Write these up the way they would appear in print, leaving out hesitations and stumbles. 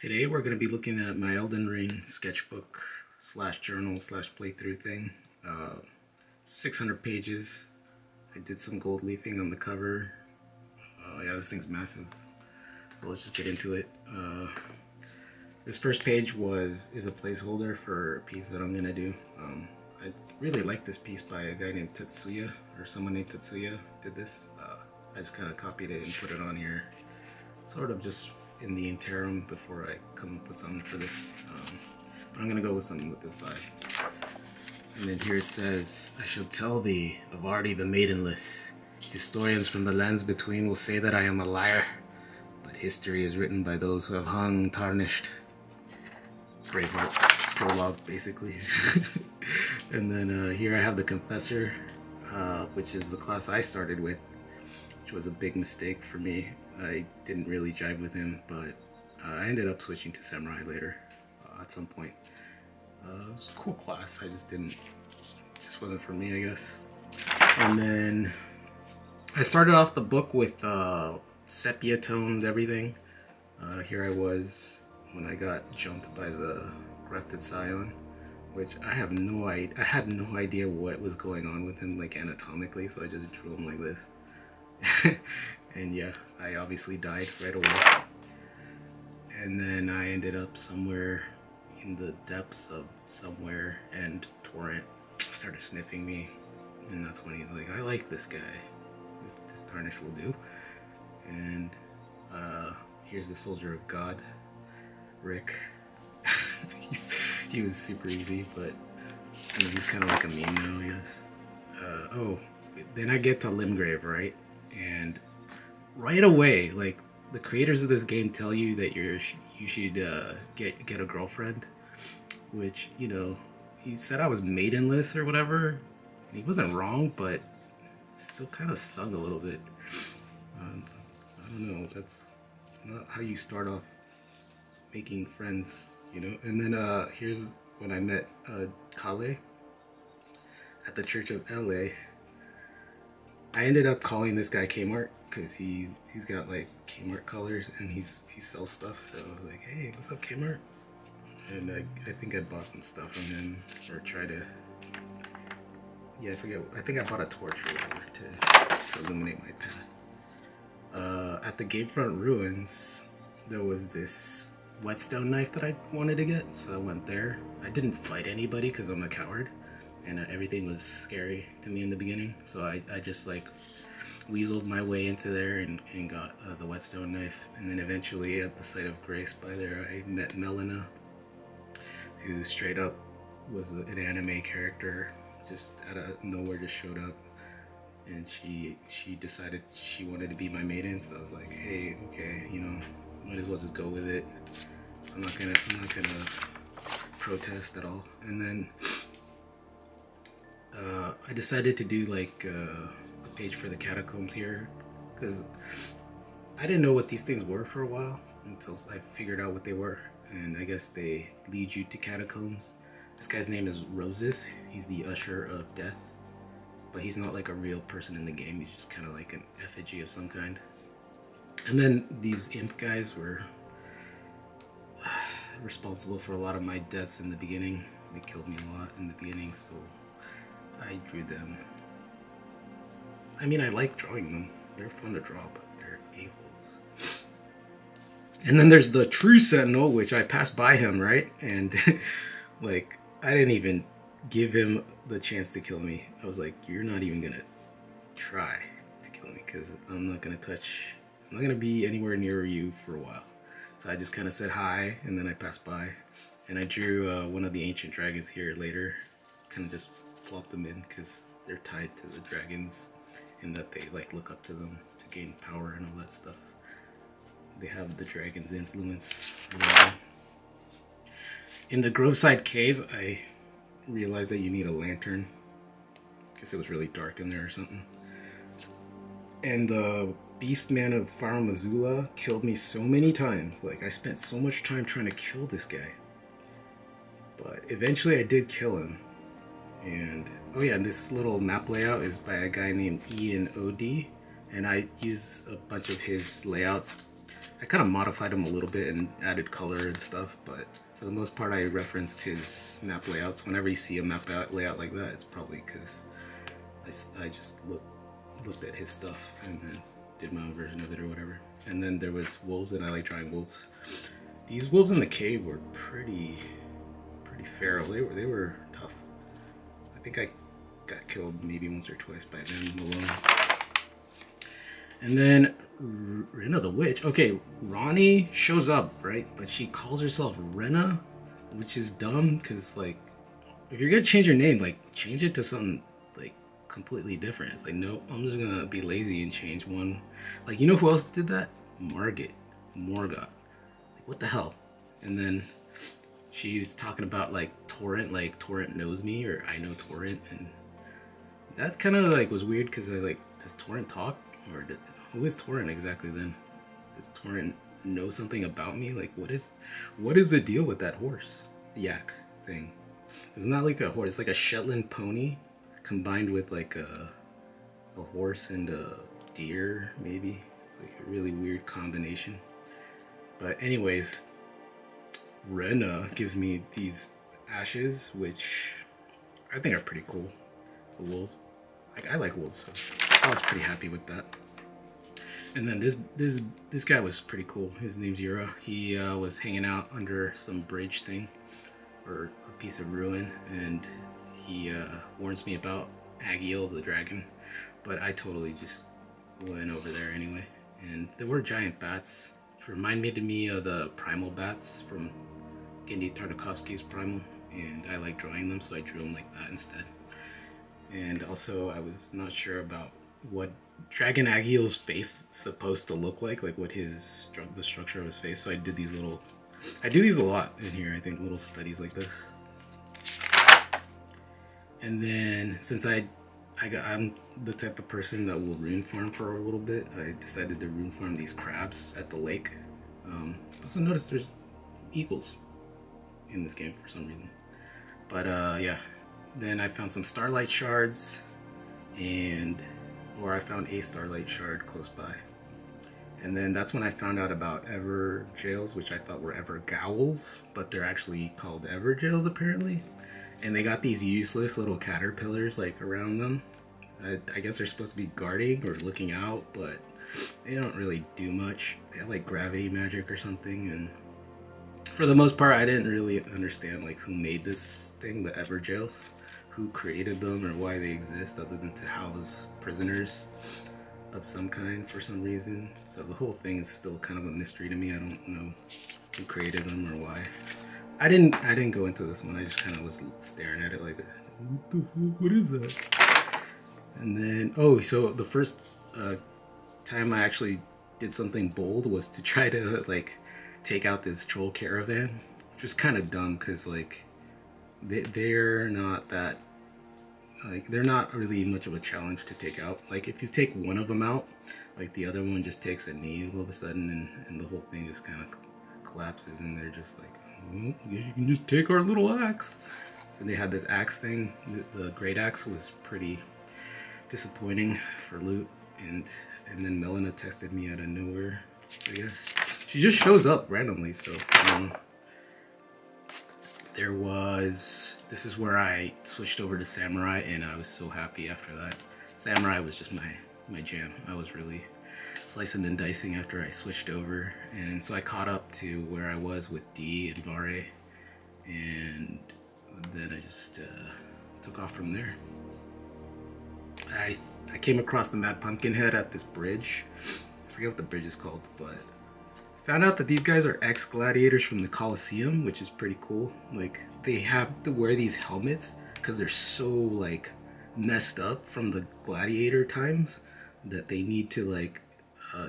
Today we're going to be looking at my Elden Ring sketchbook slash journal slash playthrough thing. 600 pages. I did some gold leafing on the cover. Yeah, this thing's massive. So let's just get into it. This first page is a placeholder for a piece that I'm going to do. I really like this piece by a guy named Tetsuya, or someone named Tetsuya did this. I just kind of copied it and put it on here, sort of just in the interim before I come up with something for this. But I'm gonna go with something with this vibe. And then here it says, I shall tell thee of Artie the Maidenless. Historians from the lands between will say that I am a liar, but history is written by those who have hung tarnished. Braveheart prologue, basically. And then here I have the Confessor, which is the class I started with, which was a big mistake for me. I didn't really jive with him, but I ended up switching to Samurai later at some point. It was a cool class, I just wasn't for me, I guess. And then I started off the book with sepia toned everything. Here I was when I got jumped by the Grafted Scion, which I had no idea what was going on with him, like anatomically, so I just drew him like this. And yeah, I obviously died right away. And then I ended up somewhere in the depths of somewhere, and Torrent started sniffing me, and that's when he's like, I like this guy. This tarnish will do. And here's the Soldier of God, Rick. He was super easy, but I mean, he's kind of like a meme now, I guess. Oh, then I get to Limgrave, right? And right away, like, the creators of this game tell you that you should get a girlfriend, which, you know, he said I was maidenless or whatever, and he wasn't wrong, but still kind of stung a little bit. I don't know, that's not how you start off making friends, you know. And then here's when I met Kale at the Church of LA. I ended up calling this guy Kmart because he's got like Kmart colors and he sells stuff. So I was like, hey, what's up, Kmart? And I think I bought some stuff from him, or tried to. Yeah, I forget. I think I bought a torch or whatever to illuminate my path. At the Gatefront Ruins, there was this whetstone knife that I wanted to get, so I went there. I didn't fight anybody because I'm a coward, and everything was scary to me in the beginning, so I just like weaseled my way into there and got the whetstone knife. And then eventually at the site of grace by there, I met Melina, who straight up was an anime character, just out of nowhere just showed up, and she decided she wanted to be my maiden. So I was like, hey, okay, you know, might as well just go with it. I'm not gonna protest at all. And then I decided to do like a page for the catacombs here, because I didn't know what these things were for a while until I figured out what they were. And I guess they lead you to catacombs. This guy's name is Roses. He's the Usher of Death, but he's not like a real person in the game. He's just kind of like an effigy of some kind. And then these imp guys were responsible for a lot of my deaths in the beginning. They killed me a lot in the beginning, so I drew them. I mean, I like drawing them. They're fun to draw, but they're a-holes. And then there's the True Sentinel, which I passed by him, right? And like, I didn't even give him the chance to kill me. I was like, you're not even gonna try to kill me, because I'm not gonna be anywhere near you for a while. So I just kind of said hi, and then I passed by. And I drew one of the ancient dragons here later. Kind of just plopped them in, because they're tied to the dragons, in that they like look up to them to gain power and all that stuff. They have the dragon's influence. In the Groveside Cave, I realized that you need a lantern. Guess it was really dark in there or something. And the Beastman of Farum Azula killed me so many times. Like, I spent so much time trying to kill this guy. But eventually I did kill him. And, oh yeah, and this little map layout is by a guy named Ian OD. And I use a bunch of his layouts I kind of modified him a little bit and added color and stuff, but for the most part I referenced his map layouts. Whenever you see a map layout like that, it's probably because I just looked at his stuff and then did my own version of it or whatever. And then there was wolves, and I like drawing wolves. These wolves in the cave were pretty feral. They were tough. I think I got killed maybe once or twice by them alone. And then Rena the witch. Okay, Ronnie shows up, right? But she calls herself Rena, which is dumb because, like, if you're gonna change your name, like, change it to something like completely different. It's like, nope, I'm just gonna be lazy and change one. Like, you know who else did that? Morgot. Like, what the hell? And then she was talking about like Torrent knows me, or I know Torrent, and that kind of like was weird because I like, does Torrent talk, or who is Torrent exactly then? Does Torrent know something about me? Like, what is the deal with that horse yak thing? It's not like a horse, it's like a Shetland pony combined with like a horse and a deer, maybe. It's like a really weird combination. But anyways, Rena gives me these ashes, which I think are pretty cool. The wolf. I like wolves, so I was pretty happy with that. And then this guy was pretty cool. His name's Yura. He was hanging out under some bridge thing, or a piece of ruin, and he warns me about Agiel the dragon, but I totally just went over there anyway. And there were giant bats, which reminded me of the primal bats from Gendy Tartakovsky's Primal, and I like drawing them, so I drew them like that instead. And also, I was not sure about what Dragon Agiel's face is supposed to look like what the structure of his face. So I did these I do these a lot in here, I think, little studies like this. And then, since I'm the type of person that will rune farm for a little bit, I decided to rune farm these crabs at the lake. Also noticed there's eagles in this game for some reason. But yeah, then I found some starlight shards, or I found a starlight shard close by. And then that's when I found out about ever jails, which I thought were ever gowls, but they're actually called ever jails apparently. And they got these useless little caterpillars like around them. I guess they're supposed to be guarding or looking out, but they don't really do much. They have like gravity magic or something, and for the most part I didn't really understand like who made this thing, the ever jails, who created them or why they exist, other than to house prisoners of some kind for some reason. So the whole thing is still kind of a mystery to me. I don't know who created them or why. I didn't go into this one. I just kind of was staring at it like, what is that? And then, oh, so the first time I actually did something bold was to try to like take out this troll caravan, which was kind of dumb because like they're not that, like, they're not really much of a challenge to take out. Like, if you take one of them out, like, the other one just takes a knee all of a sudden, and the whole thing just kind of collapses, and they're just like, well, I guess you can just take our little axe. So they had this axe thing. The great axe was pretty disappointing for loot, and then Melina texted me out of nowhere, I guess. She just shows up randomly, so this is where I switched over to Samurai, and I was so happy after that. Samurai was just my jam. I was really slicing and dicing after I switched over, and so I caught up to where I was with D and Vare, and then I just took off from there. I came across the Mad Pumpkinhead at this bridge. I forget what the bridge is called, but found out that these guys are ex-gladiators from the Colosseum, which is pretty cool. Like, they have to wear these helmets because they're so like messed up from the gladiator times that they need to like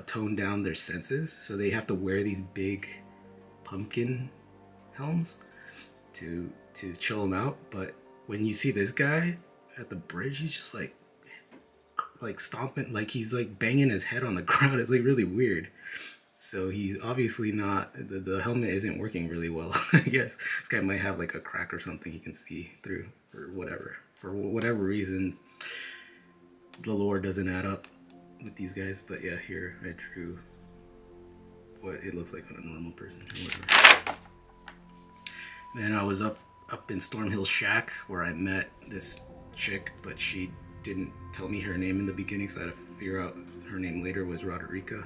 tone down their senses. So they have to wear these big pumpkin helms to chill them out. But when you see this guy at the bridge, he's just like stomping, like he's like banging his head on the ground. It's like really weird. So he's obviously not, the helmet isn't working really well, I guess. This guy might have like a crack or something he can see through, or whatever. For whatever reason, the lore doesn't add up with these guys. But yeah, here I drew what it looks like on a normal person. Then I was up in Stormhill Shack where I met this chick, but she didn't tell me her name in the beginning, so I had to figure out her name later was Roderica.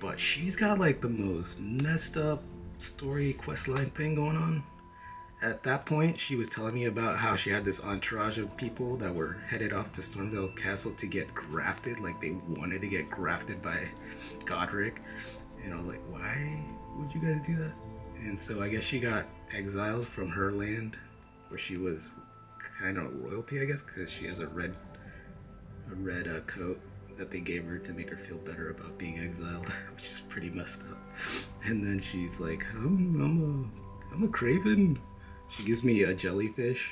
But she's got like the most messed up story questline thing going on. At that point, she was telling me about how she had this entourage of people that were headed off to Stormvale Castle to get grafted, like they wanted to get grafted by Godric. And I was like, why would you guys do that? And so I guess she got exiled from her land, where she was kind of royalty, I guess, because she has a red coat that they gave her to make her feel better about being exiled, which is pretty messed up. And then she's like, I'm a craven. She gives me a jellyfish,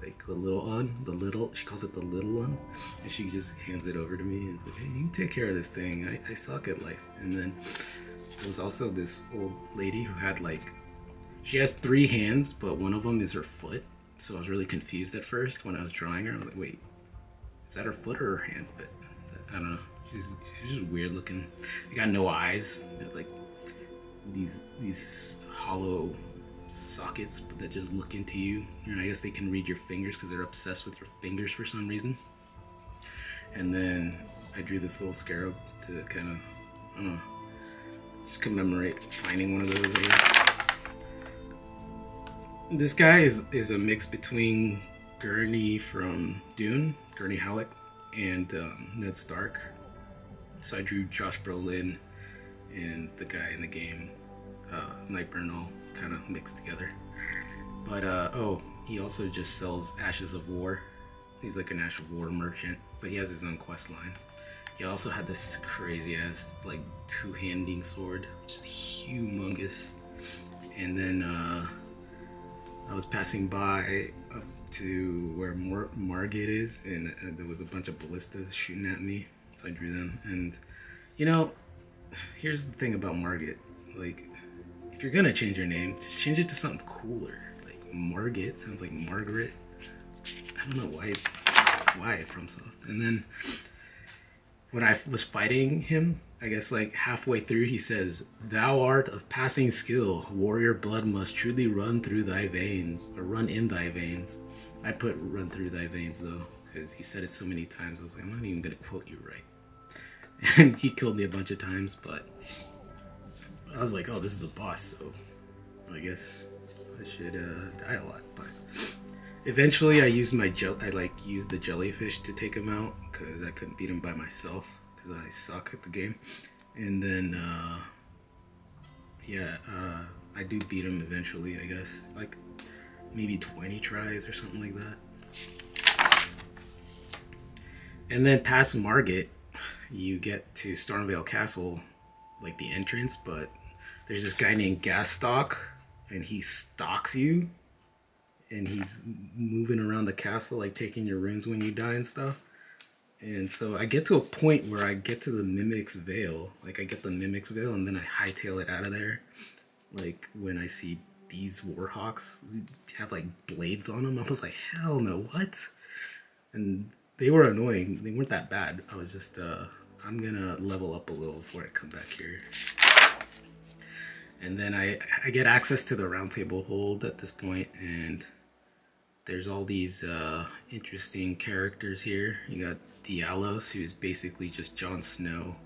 like she calls it the little one, and she just hands it over to me and is like, hey, you take care of this thing. I suck at life. And then there was also this old lady who had she has 3 hands, but one of them is her foot. So I was really confused at first when I was drawing her. I was like, wait, is that her foot or her hand? But I don't know. She's just weird looking. They got no eyes. They got like these hollow sockets that just look into you. And I guess they can read your fingers because they're obsessed with your fingers for some reason. And then I drew this little scarab to kind of, I don't know, just commemorate finding one of those, I guess. This guy is a mix between Gurney from Dune, Gurney Halleck, and Ned Stark. So I drew Josh Brolin and the guy in the game, Nightburn, all kind of mixed together. But oh, he also just sells Ashes of War. He's like an Ash of War merchant, but he has his own quest line. He also had this crazy ass like 2-handing sword, just humongous. And then I was passing by up to where Margit is, and there was a bunch of ballistas shooting at me, so I drew them. And you know, here's the thing about Margit, like, if you're gonna change your name, just change it to something cooler. Like Margit sounds like Margaret. I don't know why Fromsoft. And then when I was fighting him, I guess like halfway through, he says, "Thou art of passing skill. Warrior blood must truly run through thy veins," or run in thy veins. I put "run through thy veins" though, because he said it so many times. I was like, I'm not even gonna quote you right. And he killed me a bunch of times, but I was like, oh, this is the boss, so I guess I should die a lot. But eventually, I used used the jellyfish to take him out because I couldn't beat him by myself because I suck at the game. And then yeah, I do beat him eventually, I guess, like maybe 20 tries or something like that. And then past Margit, you get to Stormvale Castle, like the entrance, but there's this guy named Gasstock, and he stalks you, and he's moving around the castle, like taking your runes when you die and stuff. And so I get to a point where I get to the Mimic's Veil, like I get the Mimic's Veil, and then I hightail it out of there. Like when I see these Warhawks have like blades on them, I was like, hell no, what? And they were annoying. They weren't that bad. I was just, I'm gonna level up a little before I come back here. And then I get access to the Round Table Hold at this point, and there's all these interesting characters here. You got Dialos, who is basically just Jon Snow,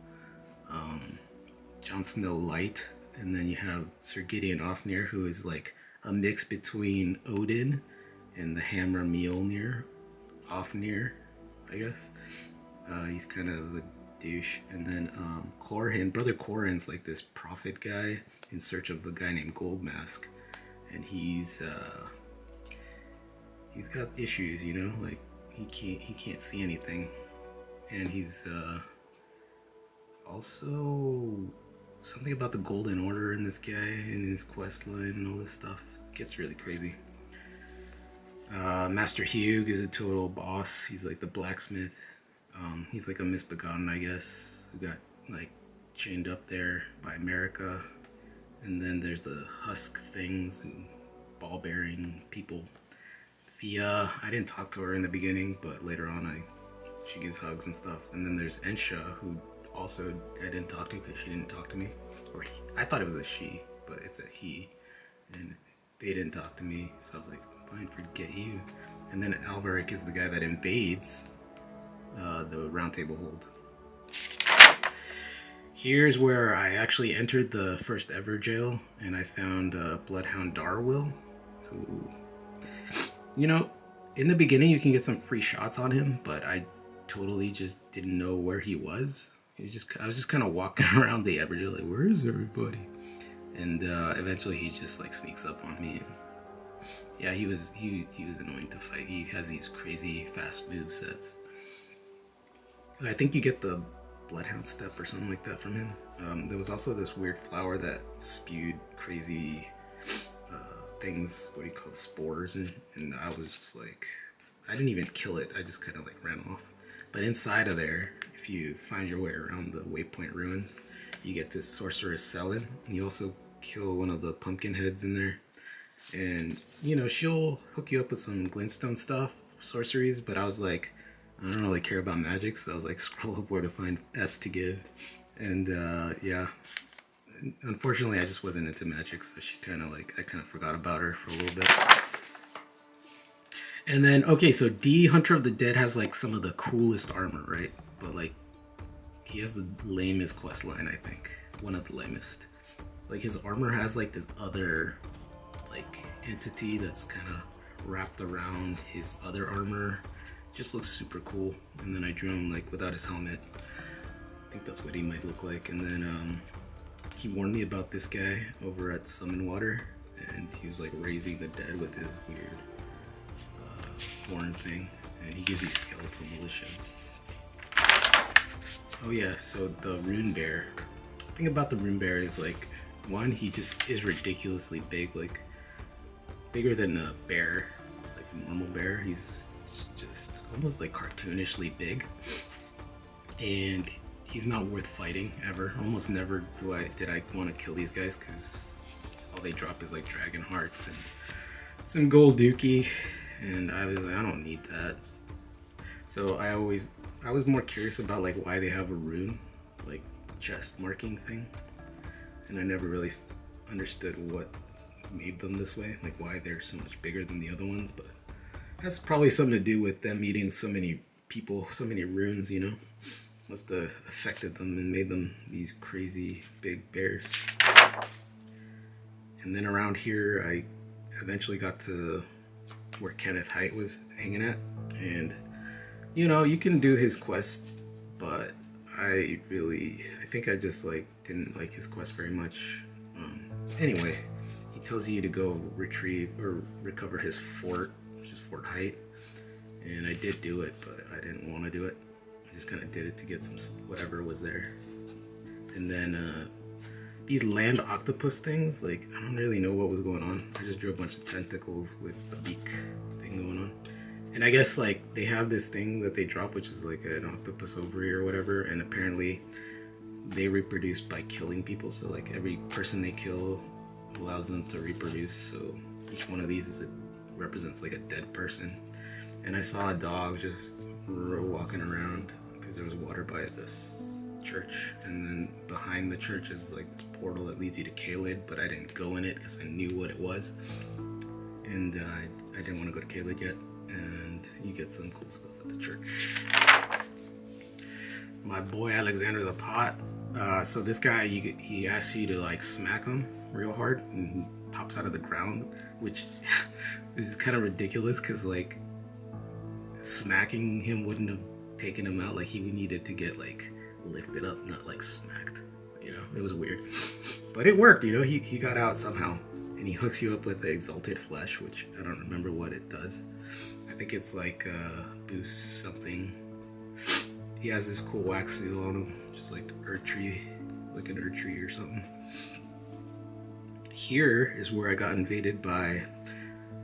Jon Snow Light, and then you have Sir Gideon Ofnir, who is like a mix between Odin and the Hammer Mjolnir Ofnir, I guess. He's kind of a douche. And then Corhin, Brother Corhin's like this prophet guy in search of a guy named Goldmask, and he's got issues, you know, like he can't see anything, and he's also something about the Golden Order in this guy in his quest line and all this stuff. It gets really crazy. Master Hugh is a total boss. He's like the blacksmith. He's like a misbegotten, I guess, who got like chained up there by America. And then there's the husk things and ball bearing people. Fia, I didn't talk to her in the beginning, but later on she gives hugs and stuff. And then there's Ensha, who also I didn't talk to because she didn't talk to me. Or I thought it was a she, but it's a he. And they didn't talk to me, so I was like, fine, forget you. And then Alberic is the guy that invades the Round Table Hold. Here's where I actually entered the first ever jail, and I found Bloodhound Darwill, who, you know, in the beginning you can get some free shots on him, but I totally just didn't know where he was. I was just kind of walking around the Everjail like, where is everybody? And eventually he just like sneaks up on me. And yeah, he was annoying to fight. He has these crazy fast move sets. I think you get the Bloodhound Step or something like that from him. There was also this weird flower that spewed crazy things, what do you call it, spores, and I was just like, I didn't even kill it, I just kind of like ran off. But inside of there, if you find your way around the Waypoint Ruins, you get this Sorceress Selin, and you also kill one of the pumpkin heads in there. And, you know, she'll hook you up with some glintstone stuff, sorceries, but I was like, I don't really care about magic, so I was like, scroll up where to find Fs to give. And yeah, unfortunately I just wasn't into magic, so she kind of like, I kind of forgot about her for a little bit. And then, okay, so D, Hunter of the Dead, has like some of the coolest armor, right? But like, he has the lamest quest line, I think. One of the lamest. Like, his armor has like this other like entity that's kind of wrapped around his other armor. Just looks super cool. And then I drew him like without his helmet. I think that's what he might look like. And then he warned me about this guy over at Summon Water, and he was like raising the dead with his weird horn thing, and he gives you skeletal militias. Oh yeah, so the Rune Bear. The thing about the Rune Bear is like, one, he just is ridiculously big, like bigger than a bear, like a normal bear. He's just almost like cartoonishly big, and he's not worth fighting ever. Almost never did I want to kill these guys, because all they drop is like dragon hearts and some gold dookie, and I was like, I don't need that. So I was more curious about like why they have a rune like chest marking thing, and I never really understood what made them this way, like why they're so much bigger than the other ones. But that's probably something to do with them eating so many people, so many runes, you know. Must have affected them and made them these crazy big bears. And then around here, I eventually got to where Kenneth Haight was hanging at. And, you know, you can do his quest, but I think I just like didn't like his quest very much. Anyway, he tells you to go retrieve or recover his fort, which is Fort Haight. And I did do it, but I didn't want to do it. I just kind of did it to get some whatever was there. And then these land octopus things, like, I don't really know what was going on. I just drew a bunch of tentacles with the beak thing going on. And I guess like they have this thing that they drop, which is like an octopus ovary or whatever, and apparently they reproduce by killing people. So like every person they kill allows them to reproduce. So each one of these represents like a dead person. And I saw a dog just walking around because there was water by this church, and then behind the church is like this portal that leads you to Caelid, but I didn't go in it because I knew what it was, and I didn't want to go to Caelid yet. And you get some cool stuff at the church. My boy Alexander the Pot. So this guy, he asks you to like smack him real hard, and he pops out of the ground, which is kind of ridiculous because like smacking him wouldn't have taken him out. Like he needed to get like lifted up, not like smacked. You know, it was weird, but it worked. You know, he got out somehow, and he hooks you up with the Exalted Flesh, which I don't remember what it does. I think it's like boosts something. He has this cool wax seal on him, just like Erdtree, like an Erdtree or something. Here is where I got invaded by,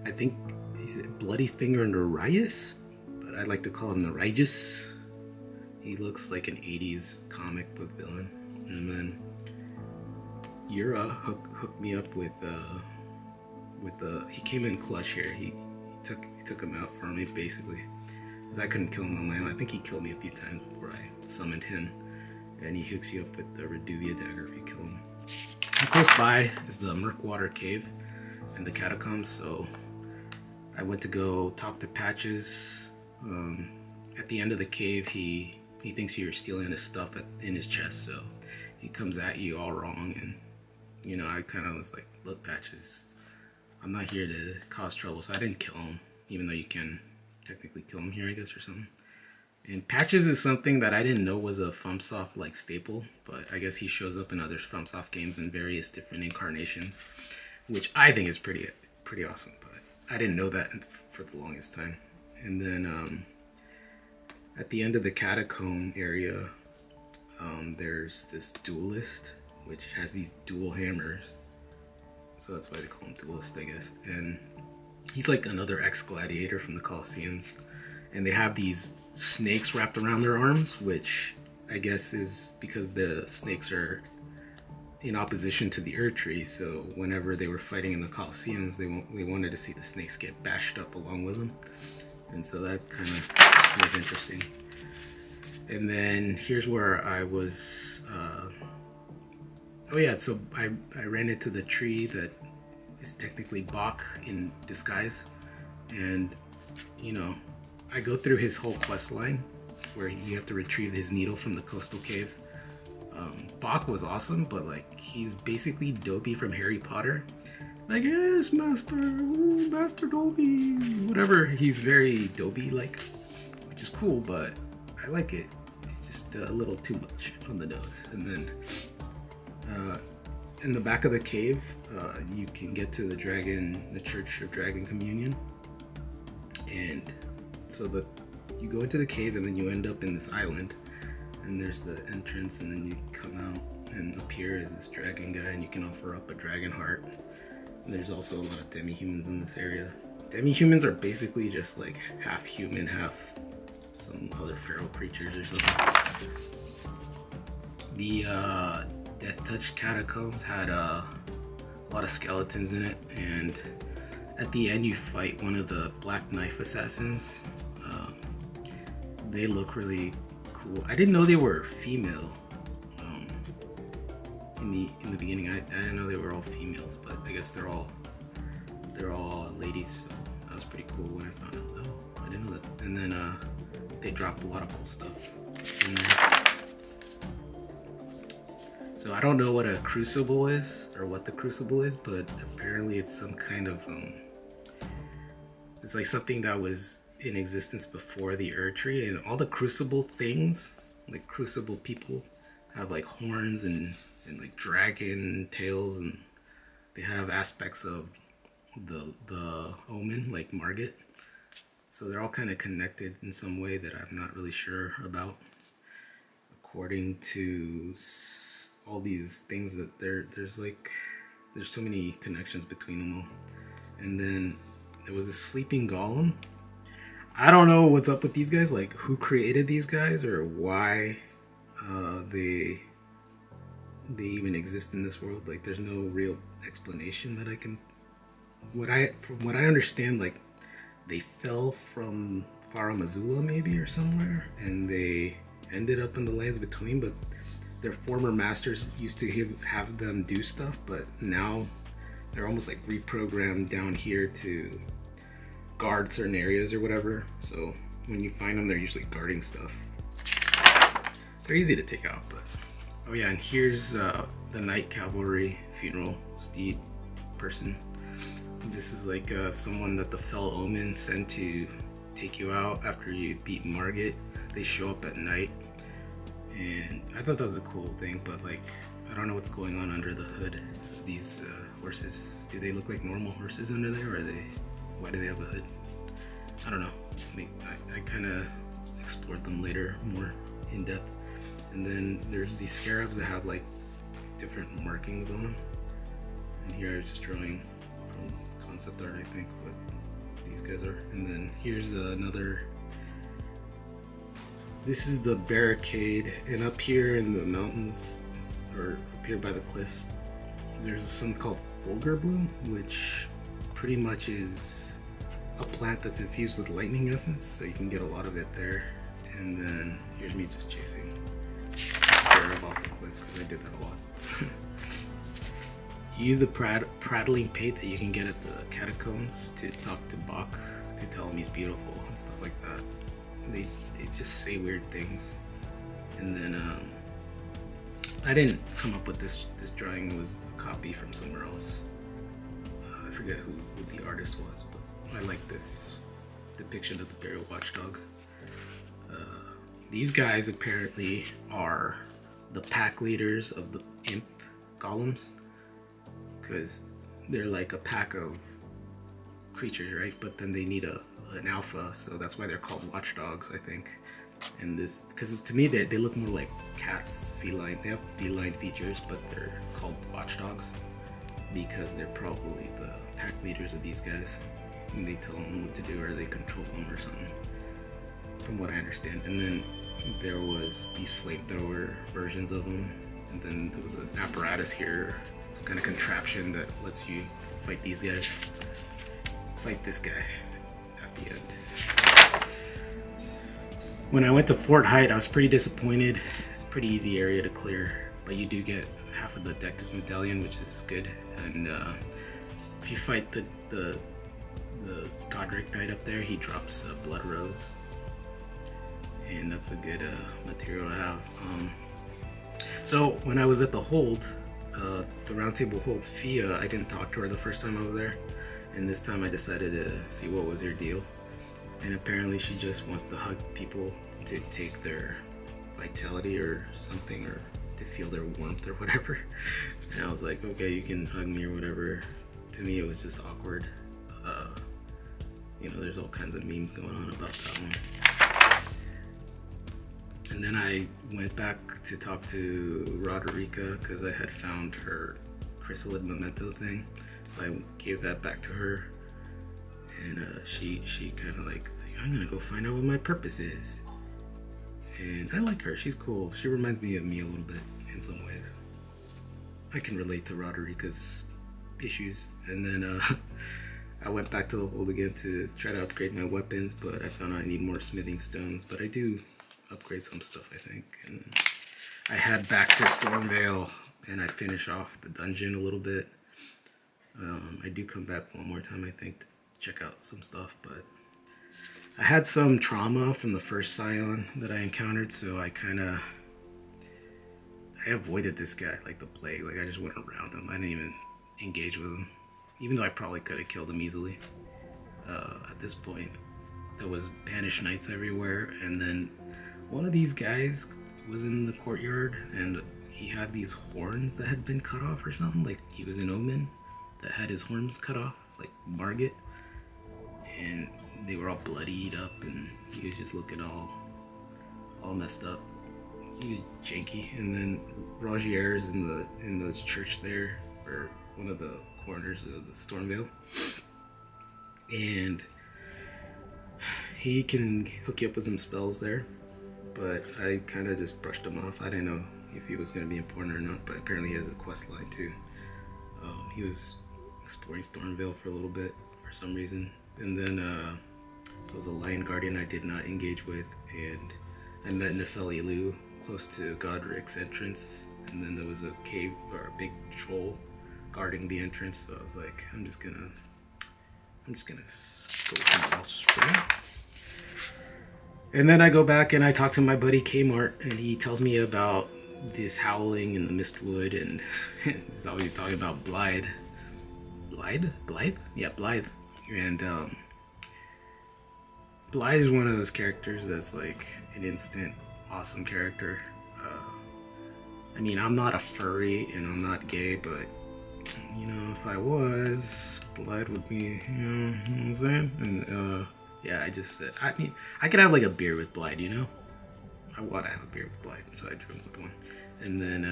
I think he's a Bloody Finger Nereus, but I like to call him Nereus. He looks like an 80s comic book villain. And then Yura hooked me up with he came in clutch here. He took him out for me basically, because I couldn't kill him on my own. I think he killed me a few times before I summoned him. and he hooks you up with the Reduvia dagger if you kill him. And close by is the Murkwater Cave and the catacombs, so I went to go talk to Patches. At the end of the cave, he thinks you're stealing his stuff in his chest, so he comes at you all wrong, and you know, I kind of was like, look, Patches, I'm not here to cause trouble, so I didn't kill him, even though you can technically kill him here, I guess, or something. And Patches is something that I didn't know was a Fromsoft like staple, but I guess he shows up in other Fromsoft games in various different incarnations, which I think is pretty awesome, but I didn't know that for the longest time. And then at the end of the catacomb area, there's this duelist, which has these dual hammers. So that's why they call him duelist, I guess. And he's like another ex-gladiator from the Colosseums. And they have these snakes wrapped around their arms, which I guess is because the snakes are in opposition to the Erdtree. So whenever they were fighting in the Colosseums, they wanted to see the snakes get bashed up along with them. And so that kind of was interesting. And then here's where I was, oh yeah, so I ran into the tree that is technically Bach in disguise. And, you know, I go through his whole quest line where you have to retrieve his needle from the coastal cave. Bach was awesome, but like, he's basically Dobby from Harry Potter. Like, yes, Master, ooh, Master Dobby, whatever. He's very Dobby-like, which is cool, but I like it. It's just a little too much on the nose. And then in the back of the cave, you can get to the Church of Dragon Communion. And so you go into the cave and then you end up in this island. And there's the entrance, and then you come out, and up here is this dragon guy, and you can offer up a dragon heart. And there's also a lot of demi-humans in this area. Demi-humans are basically just like half human, half some other feral creatures or something. The Death Touch catacombs had a lot of skeletons in it, and at the end you fight one of the Black Knife assassins. They look really cool. I didn't know they were female. In the beginning, I didn't know they were all females, but I guess they're all ladies. So that was pretty cool when I found out. Oh, I didn't know that. And then they dropped a lot of cool stuff in there. So I don't know what a crucible is or what the crucible is, but apparently it's some kind of it's like something that was in existence before the Erdtree, and all the crucible things, like crucible people, have like horns and like dragon tails, and they have aspects of the omen, like Margit. So they're all kind of connected in some way that I'm not really sure about. According to all these things, that there's so many connections between them all. And then there was a sleeping golem. I don't know what's up with these guys, like who created these guys or why they even exist in this world. Like, there's no real explanation that I can. From what I understand, like they fell from Farum Azula maybe or somewhere, and they ended up in the lands between. But their former masters used to have them do stuff, but now they're almost like reprogrammed down here to guard certain areas or whatever. So when you find them, they're usually guarding stuff. They're easy to take out, but oh yeah, and here's the Knight Cavalry funeral steed person. This is like someone that the Fell Omen sent to take you out after you beat Margit. They show up at night, and I thought that was a cool thing, but like, I don't know what's going on under the hood of these horses. Do they look like normal horses under there, or why do they have a hood? I don't know. I kind of explored them later more in depth. And then there's these scarabs that have like different markings on them. And here I was just drawing from concept art, I think, what these guys are. And then here's another. This is the barricade, and up here in the mountains, or up here by the cliffs, there's something called Fulgur Bloom, which pretty much is a plant that's infused with lightning essence, so you can get a lot of it there. And then here's me just chasing scare him off a cliff, because I did that a lot. You use the prattling pate that you can get at the catacombs to talk to Bach, to tell him he's beautiful and stuff like that. They just say weird things. And then I didn't come up with this. This drawing was a copy from somewhere else. I forget who the artist was, but I like this depiction of the burial watchdog. These guys apparently are the pack leaders of the imp golems, because they're like a pack of creatures, right? But then they need an alpha, so that's why they're called watchdogs, I think. And this, because to me they look more like cats, feline. They have feline features, but they're called watchdogs because they're probably the pack leaders of these guys, and they tell them what to do, or they control them or something, from what I understand. And then there was these flamethrower versions of them, and then there was an apparatus here, some kind of contraption that lets you fight these guys. Fight this guy at the end. When I went to Fort Height, I was pretty disappointed. It's a pretty easy area to clear, but you do get half of the Dectus medallion, which is good. And if you fight the Godric Knight up there, he drops a Blood Rose, and that's a good material to have. So when I was at the hold, the roundtable hold, Fia, I didn't talk to her the first time I was there, and this time I decided to see what was her deal. And apparently she just wants to hug people to take their vitality or something, or to feel their warmth or whatever. And I was like, okay, you can hug me or whatever. To me it was just awkward. You know, there's all kinds of memes going on about that one. And then I went back to talk to Roderica because I had found her chrysalid memento thing. So I gave that back to her. And she kind of like, I'm gonna go find out what my purpose is. And I like her, she's cool. She reminds me of me a little bit in some ways. I can relate to Roderica's issues. And then I went back to the hold again to try to upgrade my weapons, but I found out I need more smithing stones. But I do upgrade some stuff, I think. And then I head back to Stormvale and I finish off the dungeon a little bit. I do come back one more time, I think, to check out some stuff, but I had some trauma from the first Scion that I encountered, so I avoided this guy like the plague. Like, I just went around him. I didn't even engage with him, even though I probably could have killed him easily. At this point, there was banished knights everywhere, and then one of these guys was in the courtyard, and he had these horns that had been cut off or something. Like, he was an omen that had his horns cut off, like Margit, and they were all bloodied up, and he was just looking all messed up. He was janky. And then Rogier is in the church there, or one of the corners of the Stormvale, and he can hook you up with some spells there, but I kind of just brushed him off. I didn't know if he was going to be important or not, but apparently he has a quest line too. He was exploring Stormvale for a little bit for some reason, and then there was a Lion Guardian I did not engage with, and I met Nefeli Lu close to Godric's entrance, and then there was a cave, or a big troll guarding the entrance, so I was like, I'm just gonna go somewhere else for now. And then I go back and I talk to my buddy Kmart, and he tells me about this howling in the Mistwood, and he's always talking about Blythe? Yeah, Blythe. And Blythe is one of those characters that's like an instant awesome character. I mean, I'm not a furry and I'm not gay, but you know, if I was, Blythe would be, you know what I'm saying? And yeah, I mean, I could have like a beer with Blythe, you know? I want to have a beer with Blythe, so I drink with one. And then,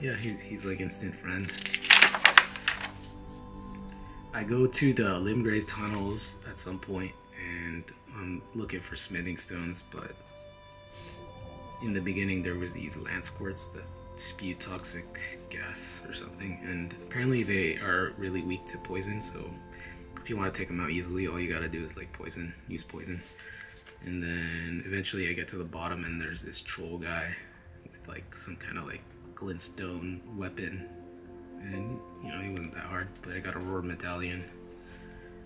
yeah, he's like instant friend. I go to the Limgrave tunnels at some point, and I'm looking for smithing stones, but in the beginning there was these land squirts that spew toxic gas or something, and apparently they are really weak to poison, so if you want to take them out easily, all you gotta do is like use poison. And then eventually I get to the bottom, and there's this troll guy with like some kind of like glintstone weapon, and you know, it wasn't that hard. But I got a Roar medallion,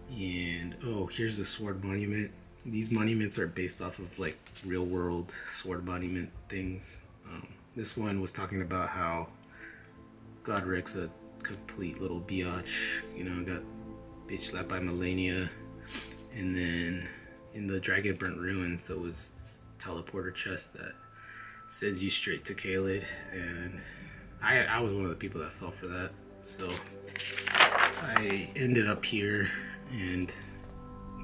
and oh, here's the sword monument. These monuments are based off of like real world sword monument things. This one was talking about how Godric's a complete little biatch, you know, got bitch slapped by Melania, and then in the Dragonburnt Ruins there was this teleporter chest that sends you straight to Caelid, and I was one of the people that fell for that, so I ended up here, and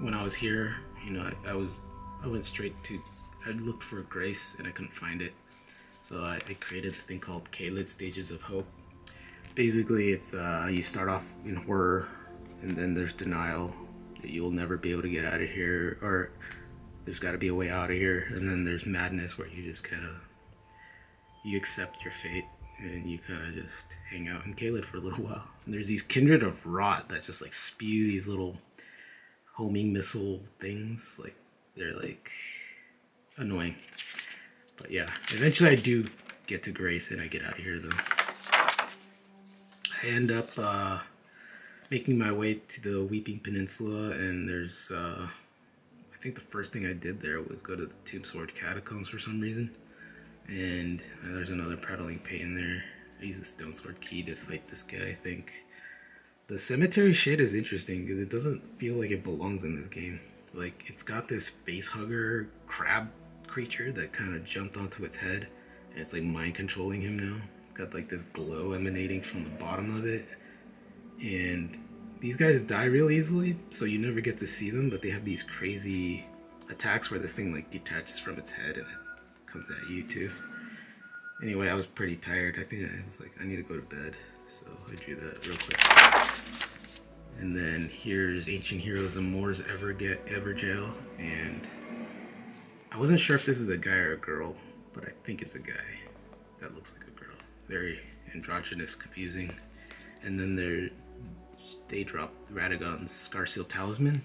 when I was here, you know, I went straight to, I looked for grace and I couldn't find it, so I created this thing called Caelid Stages of Hope. Basically, it's you start off in horror, and then there's denial that you'll never be able to get out of here, or there's got to be a way out of here, and then there's madness where you just kind of, you accept your fate and you kind of just hang out in Caelid for a little while. And there's these kindred of rot that just like spew these little homing missile things, like they're like annoying. But yeah, eventually I do get to grace and I get out of here though. I end up making my way to the Weeping Peninsula, and there's I think the first thing I did there was go to the Tombsword Catacombs for some reason, and there's another prattling pain there. I use the Stone Sword key to fight this guy, I think. The cemetery shit is interesting because it doesn't feel like it belongs in this game. Like, it's got this face hugger crab creature that kind of jumped onto its head, and it's like mind controlling him now. It's got like this glow emanating from the bottom of it, and these guys die real easily, so you never get to see them, but they have these crazy attacks where this thing like detaches from its head and it comes at you too. Anyway, I was pretty tired. I think I was like, I need to go to bed, so I drew that real quick. And then here's Ancient Heroes of Moor's Everjail, and I wasn't sure if this is a guy or a girl, but I think it's a guy. That looks like a girl. Very androgynous, confusing. And then they dropped Radagon's Scarseal Talisman.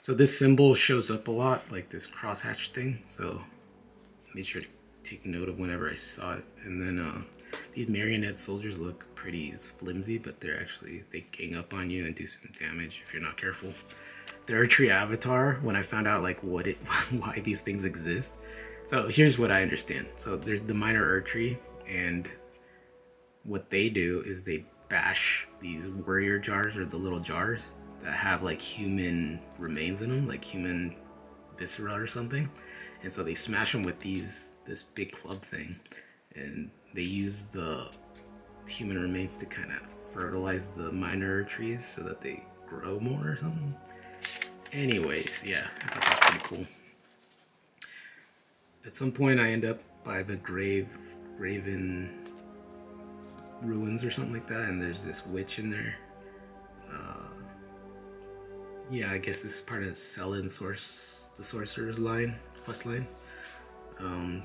So this symbol shows up a lot, like this crosshatch thing, so I made sure to take note of whenever I saw it. And then these marionette soldiers look pretty flimsy, but they gang up on you and do some damage if you're not careful. The Erdtree avatar, when I found out like why these things exist. So here's what I understand. So there's the minor Erdtree, and what they do is they bash these warrior jars, or the little jars that have like human remains in them, like human viscera or something. And so they smash them with this big club thing, and they use the human remains to kind of fertilize the minor trees so that they grow more or something. Anyways, yeah, I thought that was pretty cool. At some point I end up by the Graven ruins or something like that, and there's this witch in there. Yeah, I guess this is part of Selin's the sorcerer's quest line.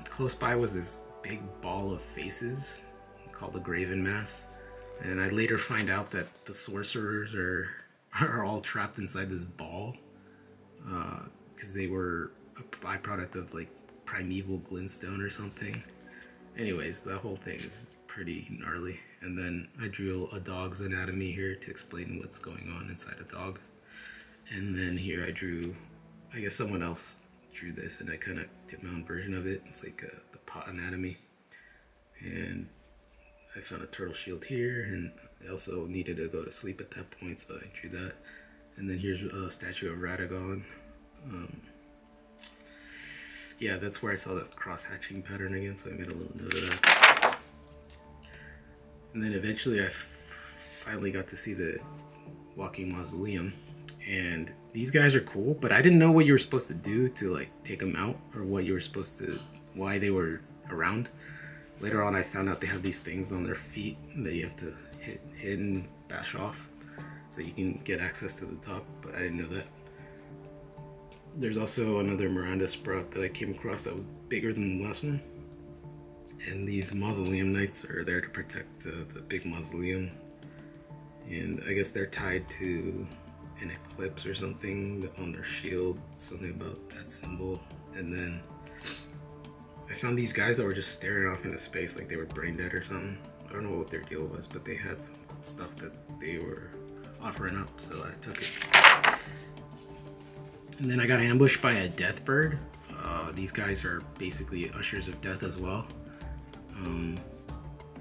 Close by was this big ball of faces called the Graven Mass, and I later find out that the sorcerers are all trapped inside this ball because they were a byproduct of like primeval glintstone or something. Anyways, the whole thing is pretty gnarly. And then I drew a dog's anatomy here to explain what's going on inside a dog. And then here I drew, I guess someone else drew this, and I kind of did my own version of it. It's like the pot anatomy. And I found a turtle shield here, and I also needed to go to sleep at that point, so I drew that. And then here's a statue of Radagon. Yeah, that's where I saw that cross-hatching pattern again, so I made a little note of that. And then eventually I finally got to see the Walking Mausoleum, and these guys are cool, but I didn't know what you were supposed to do to like take them out, or why they were around. Later on I found out they have these things on their feet that you have to hit and bash off so you can get access to the top, but I didn't know that. There's also another Miranda sprout that I came across that was bigger than the last one. And these Mausoleum Knights are there to protect the big mausoleum. And I guess they're tied to an eclipse or something on their shield, something about that symbol. And then I found these guys that were just staring off into space like they were brain dead or something. I don't know what their deal was, but they had some cool stuff that they were offering up, so I took it. And then I got ambushed by a death bird. These guys are basically ushers of death as well.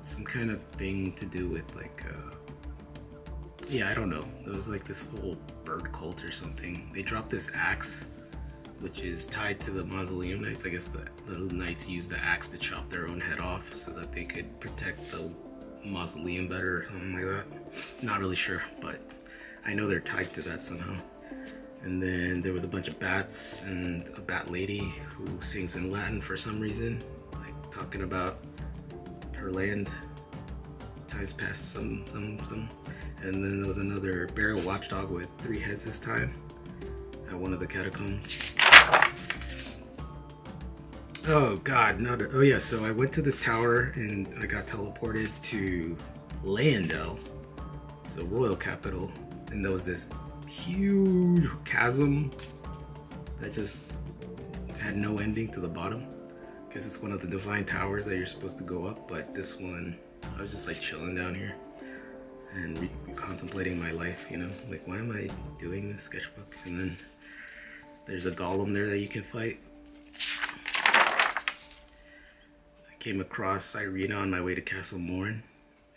Some kind of thing to do with like, yeah, I don't know. There was like this whole bird cult or something. They dropped this axe, which is tied to the Mausoleum Knights. I guess the knights used the axe to chop their own head off so that they could protect the mausoleum better or something like that. Not really sure, but I know they're tied to that somehow. And then there was a bunch of bats and a bat lady who sings in Latin for some reason, like talking about her land, times past some. And then there was another burial watchdog with 3 heads this time at one of the catacombs. Oh god, oh yeah, so I went to this tower and I got teleported to Leyndell, so royal capital, and there was this huge chasm that just had no ending to the bottom, because it's one of the divine towers that you're supposed to go up, but this one, I was just like chilling down here and contemplating my life, you know, like why am I doing this sketchbook? And then there's a golem there that you can fight. I came across Irina on my way to Castle Morn,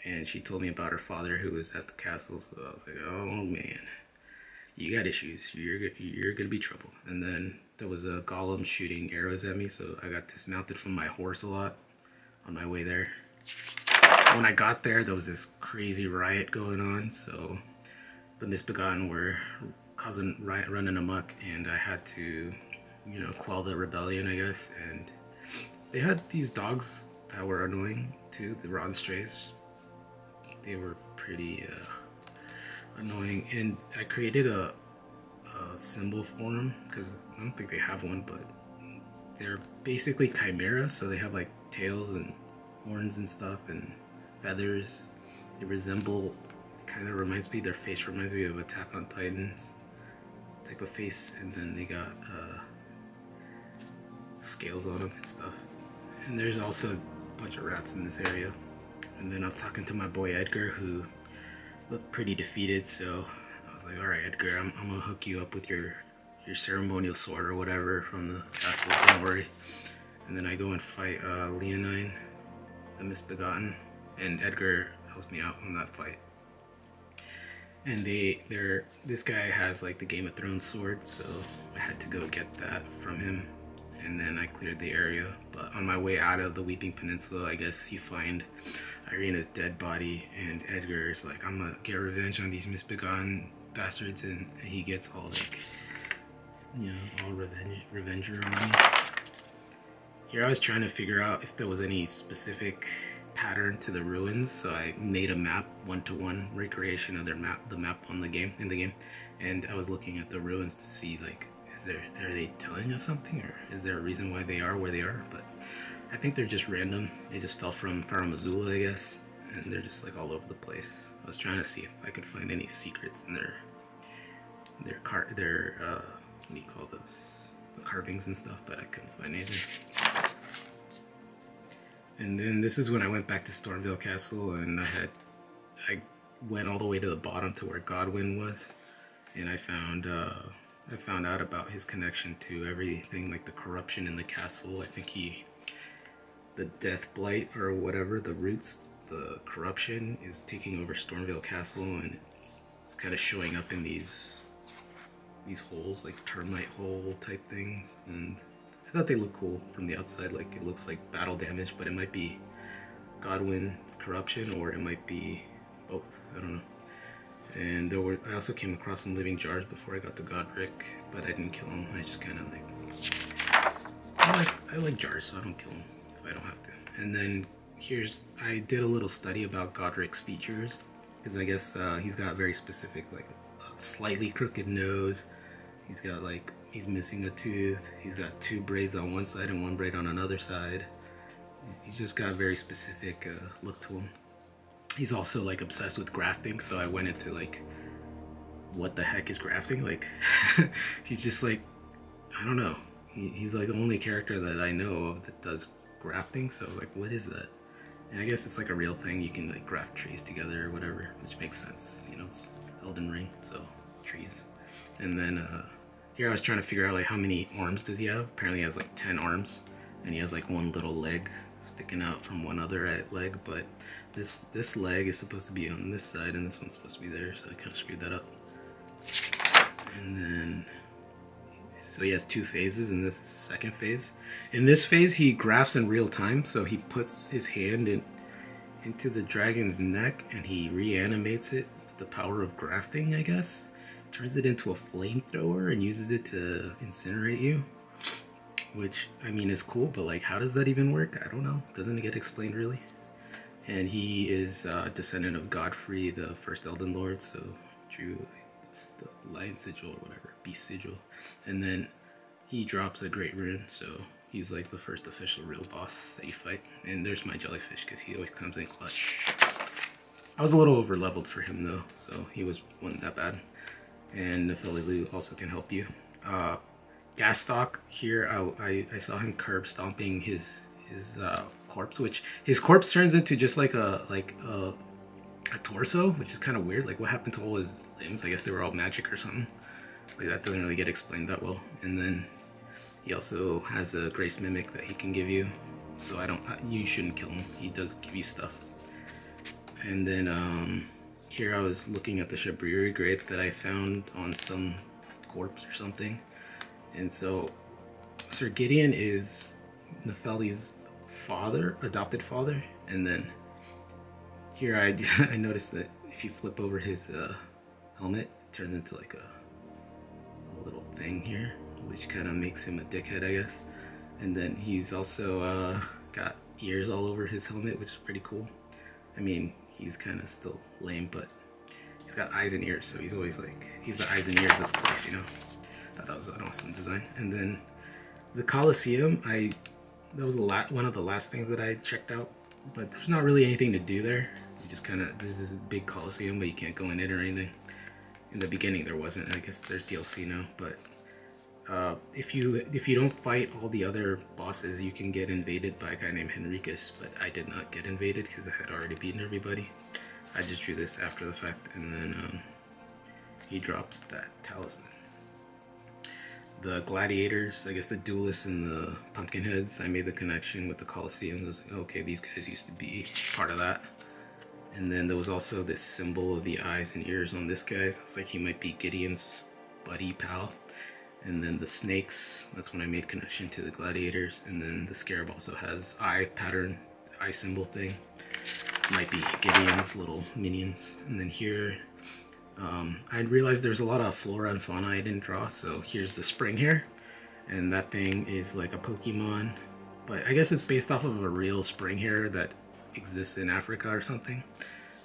and she told me about her father who was at the castle, so I was like, oh man, you got issues, you're gonna be trouble. And then there was a golem shooting arrows at me, so I got dismounted from my horse a lot on my way there. When I got there, there was this crazy riot going on, so the Misbegotten were causing riot, running amok, and I had to, you know, quell the rebellion, I guess. And they had these dogs that were annoying too, the Rotten Strays. They were pretty annoying, and I created a symbol for them, because I don't think they have one, but they're basically chimeras, so they have like tails and horns and stuff and feathers. They resemble, kind of reminds me, their face reminds me of Attack on Titan's type of face, and then they got scales on them and stuff. And there's also a bunch of rats in this area. And then I was talking to my boy Edgar, who looked pretty defeated, so I was like, alright Edgar, I'm gonna hook you up with your ceremonial sword or whatever from the castle, don't worry. And then I go and fight Leonine, the Misbegotten, and Edgar helps me out on that fight. And this guy has like the Game of Thrones sword, so I had to go get that from him, and then I cleared the area. But on my way out of the Weeping Peninsula, I guess you find Irina's dead body, and Edgar is like, I'm gonna get revenge on these Misbegotten bastards, and he gets all like, you know, all revenger on me. Here I was trying to figure out if there was any specific pattern to the ruins, so I made a map, one-to-one recreation of their map, the map on the game, and I was looking at the ruins to see like, are they telling us something, or is there a reason why they are where they are? But I think they're just random. They just fell from Faramazula, I guess, and they're just like all over the place. I was trying to see if I could find any secrets in their what do you call those, the carvings and stuff, but I couldn't find anything. And then this is when I went back to Stormvale Castle, and I went all the way to the bottom to where Godwin was, and I found out about his connection to everything, like the corruption in the castle. I think the Death Blight or whatever, the roots, the corruption is taking over Stormvale Castle, and it's kind of showing up in these holes, like termite hole type things, and I thought they looked cool from the outside. Like it looks like battle damage, but it might be Godwin's corruption, or it might be both. I don't know. And I also came across some living jars before I got to Godric, but I didn't kill him. I just kind of I like jars, so I don't kill him if I don't have to. And then I did a little study about Godric's features, because I guess he's got very specific, like a slightly crooked nose. He's got like, he's missing a tooth. He's got 2 braids on one side and 1 braid on another side. He's just got a very specific look to him. He's also like obsessed with grafting, so I went into like, what the heck is grafting? Like, he's just like, I don't know. He's like the only character that I know of that does grafting, so I was like, what is that? And I guess it's like a real thing. You can like graft trees together or whatever, which makes sense. You know, it's Elden Ring, so trees. And then here I was trying to figure out like how many arms does he have. Apparently he has like 10 arms, and he has like one little leg sticking out from one other leg, but this leg is supposed to be on this side and this one's supposed to be there, so I kind of screwed that up. And then so he has 2 phases, and this is the second phase. In this phase, he grafts in real time, so he puts his hand into the dragon's neck, and he reanimates it with the power of grafting, I guess. Turns it into a flamethrower and uses it to incinerate you. Which, I mean, is cool, but like, how does that even work? I don't know. Doesn't get explained, really. And he is a descendant of Godfrey, the first Elden Lord, so drew the Lion Sigil or whatever, Beast Sigil. And then he drops a Great Rune, so he's like the first official real boss that you fight. And there's my jellyfish, because he always comes in clutch. I was a little over leveled for him though, so he wasn't that bad. And Nefelilu also can help you. Gasstock here, I saw him curb stomping his corpse, which his corpse turns into just like a torso, which is kind of weird. Like, what happened to all his limbs? I guess they were all magic or something. Like, that doesn't really get explained that well. And then he also has a Grace Mimic that he can give you, so you shouldn't kill him. He does give you stuff. And then here I was looking at the Shabriri grape that I found on some corpse or something. And so Sir Gideon is Nefeli's father, adopted father. And then here I noticed that if you flip over his helmet, it turns into like a little thing here, which kind of makes him a dickhead, I guess. And then he's also got ears all over his helmet, which is pretty cool. I mean, he's kind of still lame, but he's got eyes and ears, so he's always like, he's the eyes and ears of the place, you know? Thought that was an awesome design. And then the Colosseum, that was one of the last things that I checked out, but there's not really anything to do there. You just kind of, there's this big Colosseum, but you can't go in it or anything. In the beginning there wasn't. I guess there's DLC now, but if you don't fight all the other bosses, you can get invaded by a guy named Henricus, but I did not get invaded because I had already beaten everybody. I just drew this after the fact, and then he drops that talisman. The gladiators, I guess the duelists and the pumpkinheads, I made the connection with the Colosseum. I was like, okay, these guys used to be part of that. And then there was also this symbol of the eyes and ears on this guy. So it's like he might be Gideon's buddy pal. And then the snakes, that's when I made connection to the gladiators. And then the scarab also has eye pattern, eye symbol thing. Might be Gideon's little minions. And then here, I realized there's a lot of flora and fauna I didn't draw. So here's the spring hair. And that thing is like a Pokemon. But I guess it's based off of a real spring hair that exists in Africa or something.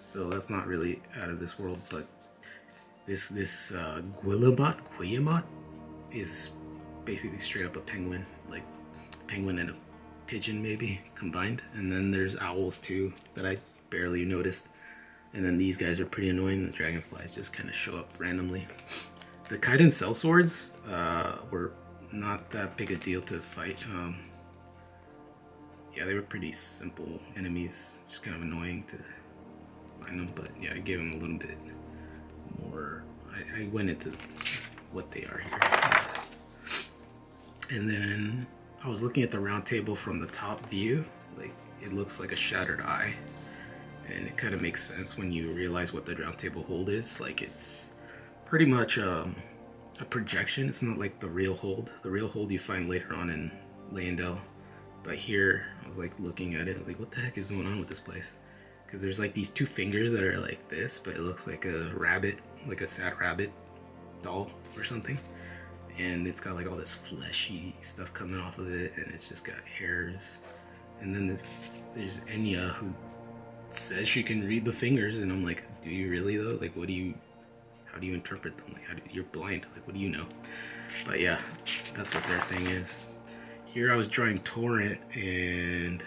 So that's not really out of this world. But this Guillemot is basically straight up a penguin, like a penguin and a pigeon maybe combined. And then there's owls too that I barely noticed. And then these guys are pretty annoying. The dragonflies just kind of show up randomly. The Kaiden sellswords were not that big a deal to fight. Yeah, they were pretty simple enemies, just kind of annoying to find them. But yeah, I gave them a little bit more. I went into what they are here. And then I was looking at the round table from the top view. Like, it looks like a shattered eye. And it kind of makes sense when you realize what the round table hold is. Like, it's pretty much a projection. It's not like the real hold. The real hold you find later on in Leyndell. But here, I was like looking at it, like, what the heck is going on with this place? Because there's like these 2 fingers that are like this, but it looks like a rabbit, like a sad rabbit doll or something. And it's got like all this fleshy stuff coming off of it, and it's just got hairs. And then there's Enya, who says she can read the fingers, and I'm like, do you really though? Like, how do you interpret them? Like, you're blind, like, what do you know? But yeah, that's what their thing is. Here I was drawing Torrent, and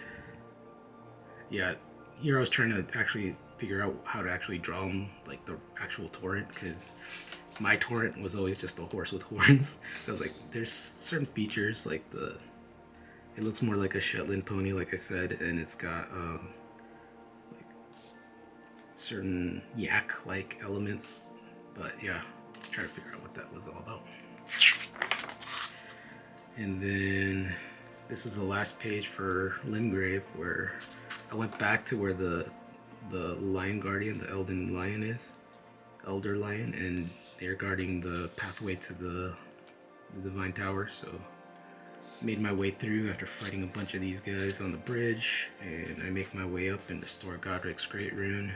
yeah, here I was trying to actually figure out how to actually draw them, like the actual Torrent, because my Torrent was always just a horse with horns. So I was like, there's certain features like the It looks more like a Shetland pony, like I said, and it's got like certain yak-like elements. But yeah, try to figure out what that was all about. And then this is the last page for Limgrave, where I went back to where the Lion Guardian, the Elden Lion is, Elder Lion, and they're guarding the pathway to the Divine Tower. So made my way through after fighting a bunch of these guys on the bridge, and I make my way up and restore Godric's Great Rune.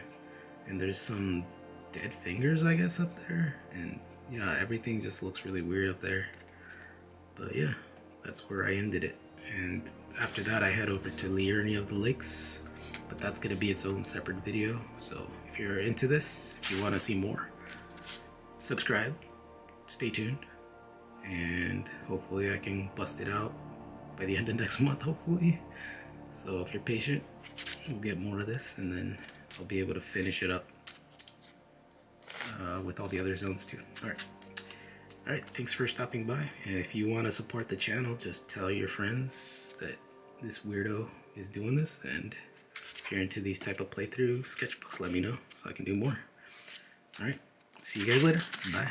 And there's some dead fingers, I guess, up there, and yeah, everything just looks really weird up there. But yeah, that's where I ended it. And after that I head over to Liurnia of the Lakes, but that's gonna be its own separate video. So if you're into this, if you want to see more, subscribe, stay tuned, and hopefully I can bust it out by the end of next month, hopefully. So if you're patient, we'll get more of this, and then I'll be able to finish it up with all the other zones too. Alright, thanks for stopping by, and if you want to support the channel, just tell your friends that this weirdo is doing this, and if you're into these type of playthrough sketchbooks, let me know so I can do more. Alright, see you guys later. Bye.